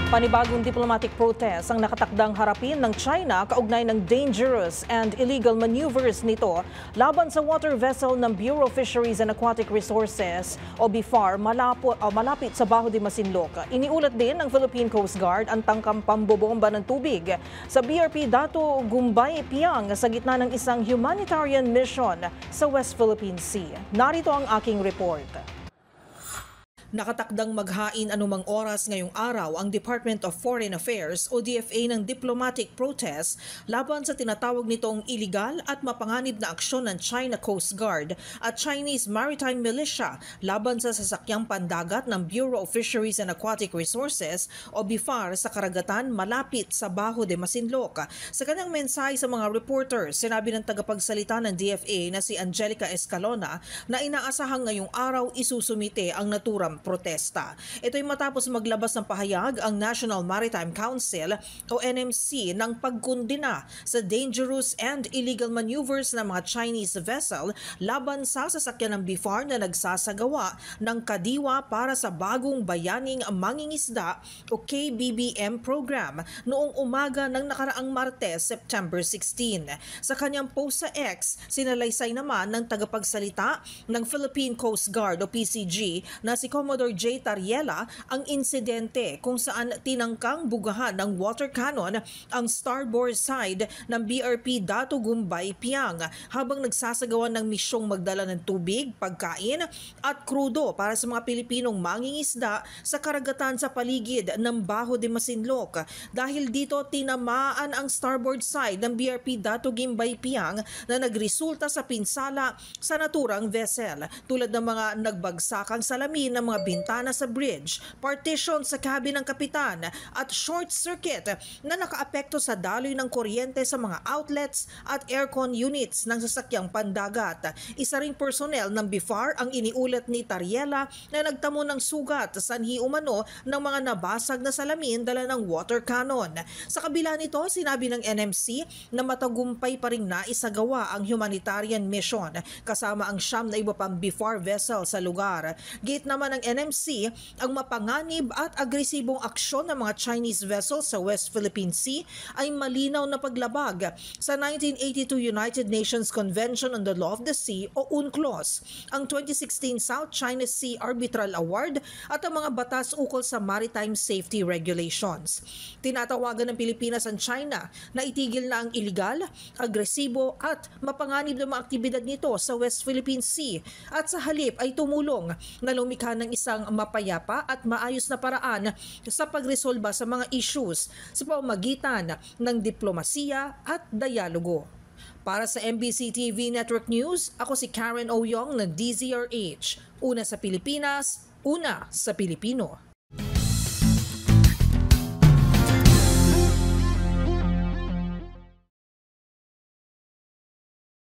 Panibagong diplomatic protest ang nakatakdang harapin ng China kaugnay ng dangerous and illegal maneuvers nito laban sa water vessel ng Bureau of Fisheries and Aquatic Resources o BIFAR malapit sa Bajo de Masinloc. Iniulat din ng Philippine Coast Guard ang tangkang pambobomba ng tubig sa BRP Dato Gumbay, Piang sa gitna ng isang humanitarian mission sa West Philippine Sea. Narito ang aking report. Nakatakdang maghain anumang oras ngayong araw ang Department of Foreign Affairs o DFA ng diplomatic protest laban sa tinatawag nitong iligal at mapanganib na aksyon ng China Coast Guard at Chinese Maritime Militia laban sa sasakyang pandagat ng Bureau of Fisheries and Aquatic Resources o BIFAR sa karagatan malapit sa Bajo de Masinloc. Sa kanyang mensahe sa mga reporters, sinabi ng tagapagsalita ng DFA na si Angelica Escalona na inaasahang ngayong araw isusumite ang naturang protesta. Ito'y matapos maglabas ng pahayag ang National Maritime Council o NMC ng pagkundina sa dangerous and illegal maneuvers ng mga Chinese vessel laban sa sasakyan ng BIFAR na nagsasagawa ng kadiwa para sa bagong bayaning mangingisda o KBBM program noong umaga ng nakaraang Martes, September 16. Sa kanyang post sa X, sinalaysay naman ng tagapagsalita ng Philippine Coast Guard o PCG na si Commodore J. Tariela ang insidente kung saan tinangkang bugahan ng water cannon ang starboard side ng BRP Dato Gumbay, Piang habang nagsasagawa ng misyong magdala ng tubig, pagkain at krudo para sa mga Pilipinong mangingisda sa karagatan sa paligid ng Bajo de Masinloc. Dahil dito tinamaan ang starboard side ng BRP Dato Gumbay, Piang na nagresulta sa pinsala sa naturang vessel tulad ng mga nagbagsakang salamin ng mga bintana sa bridge, partition sa cabin ng kapitan at short circuit na nakaapekto sa daloy ng kuryente sa mga outlets at aircon units ng sasakyang pandagat. Isa ring personnel ng BIFAR ang iniulat ni Tariela na nagtamo ng sugat sa sanhi umano ng mga nabasag na salamin dala ng water cannon. Sa kabila nito, sinabi ng NMC na matagumpay pa rin naisagawa ang humanitarian mission kasama ang siyam na iba pang BIFAR vessel sa lugar. Gate naman ng NMC ang mapanganib at agresibong aksyon ng mga Chinese vessels sa West Philippine Sea ay malinaw na paglabag sa 1982 United Nations Convention on the Law of the Sea o UNCLOS, ang 2016 South China Sea Arbitral Award at ang mga batas ukol sa maritime safety regulations. Tinatawagan ng Pilipinas ang China na itigil na ang iligal, agresibo at mapanganib na mga aktibidad nito sa West Philippine Sea at sa halip ay tumulong na lumikha ng isang mapayapa at maayos na paraan sa pagresolba sa mga issues sa pamamagitan ng diplomasiya at dialogo. Para sa MBC TV Network News, ako si Karen Oyong ng DZRH. Una sa Pilipinas, una sa Pilipino.